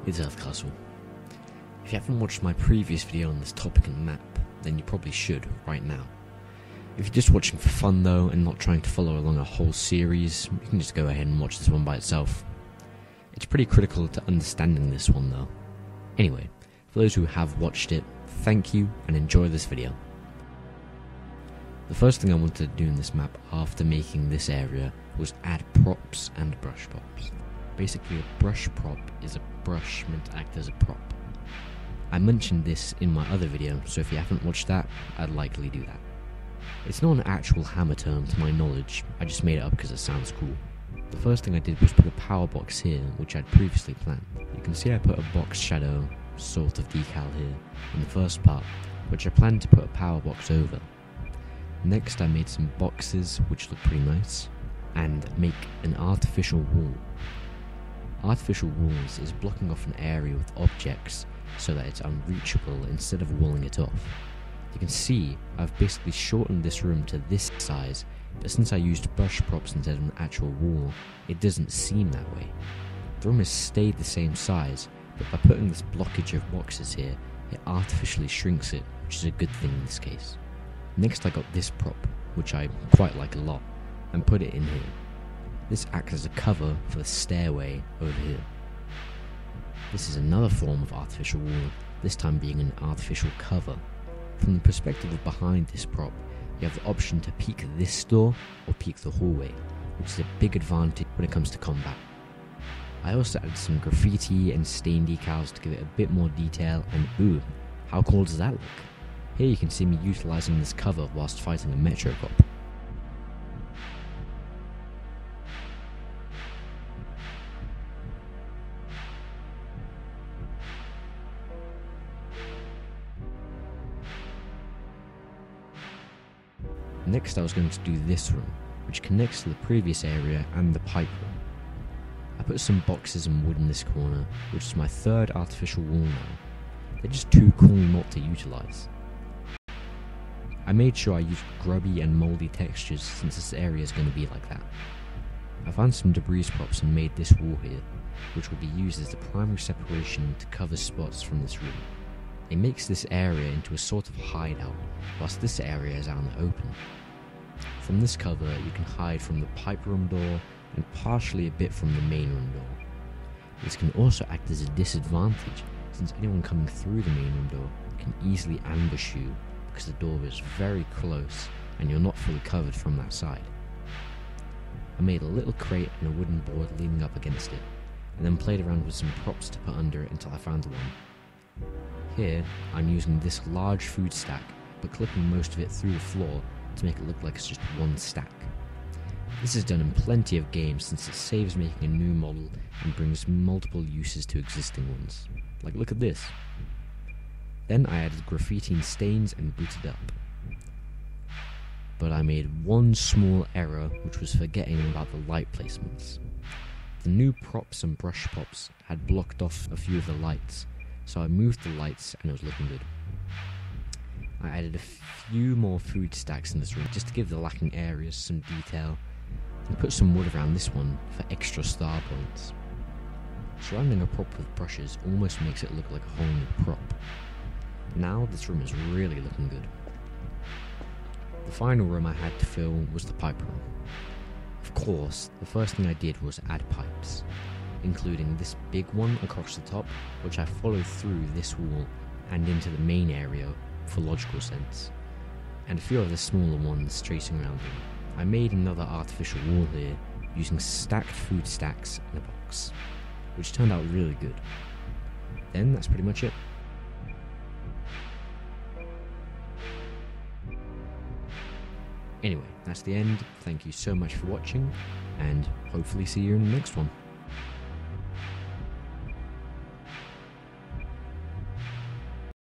is Earth Castle. If you haven't watched my previous video on this topic and map, then you probably should right now. If you're just watching for fun though, and not trying to follow along a whole series, you can just go ahead and watch this one by itself. It's pretty critical to understanding this one though. Anyway, for those who have watched it, thank you and enjoy this video. The first thing I wanted to do in this map after making this area was add props and brush props. Basically, a brush prop is a brush meant to act as a prop. I mentioned this in my other video, so if you haven't watched that, I'd likely do that. It's not an actual hammer term to my knowledge, I just made it up because it sounds cool. The first thing I did was put a power box here, which I'd previously planned. You can see I put a box shadow, sort of decal here, in the first part, which I planned to put a power box over. Next I made some boxes, which look pretty nice, and make an artificial wall. Artificial walls is blocking off an area with objects so that it's unreachable instead of walling it off. You can see I've basically shortened this room to this size, but since I used brush props instead of an actual wall, it doesn't seem that way. The room has stayed the same size, but by putting this blockage of boxes here, it artificially shrinks it, which is a good thing in this case. Next I got this prop, which I quite like a lot, and put it in here. This acts as a cover for the stairway over here. This is another form of artificial wall, this time being an artificial cover. From the perspective of behind this prop, you have the option to peek this door or peek the hallway, which is a big advantage when it comes to combat. I also added some graffiti and stain decals to give it a bit more detail, and ooh, how cool does that look? Here you can see me utilising this cover whilst fighting a Metro Cop. Next I was going to do this room, which connects to the previous area and the pipe room. I put some boxes and wood in this corner, which is my third artificial wall now. They're just too cool not to utilise. I made sure I used grubby and mouldy textures since this area is going to be like that. I found some debris props and made this wall here, which will be used as the primary separation to cover spots from this room. It makes this area into a sort of hideout, whilst this area is out in the open. From this cover you can hide from the pipe room door and partially a bit from the main room door. This can also act as a disadvantage since anyone coming through the main room door can easily ambush you because the door is very close and you're not fully covered from that side. I made a little crate and a wooden board leaning up against it, and then played around with some props to put under it until I found one. Here I'm using this large food stack, but clipping most of it through the floor to make it look like it's just one stack. This is done in plenty of games since it saves making a new model and brings multiple uses to existing ones. Like look at this. Then I added graffiti and stains and booted up. But I made one small error, which was forgetting about the light placements. The new props and brush props had blocked off a few of the lights, so I moved the lights and it was looking good. I added a few more food stacks in this room just to give the lacking areas some detail, and put some wood around this one for extra star points. Surrounding a prop with brushes almost makes it look like a whole new prop. Now this room is really looking good. The final room I had to fill was the pipe room. Of course, the first thing I did was add pipes, including this big one across the top, which I followed through this wall and into the main area for logical sense, and a few other smaller ones tracing around them. I made another artificial wall here using stacked food stacks in a box, which turned out really good. Then that's pretty much it. Anyway, that's the end. Thank you so much for watching, and hopefully see you in the next one.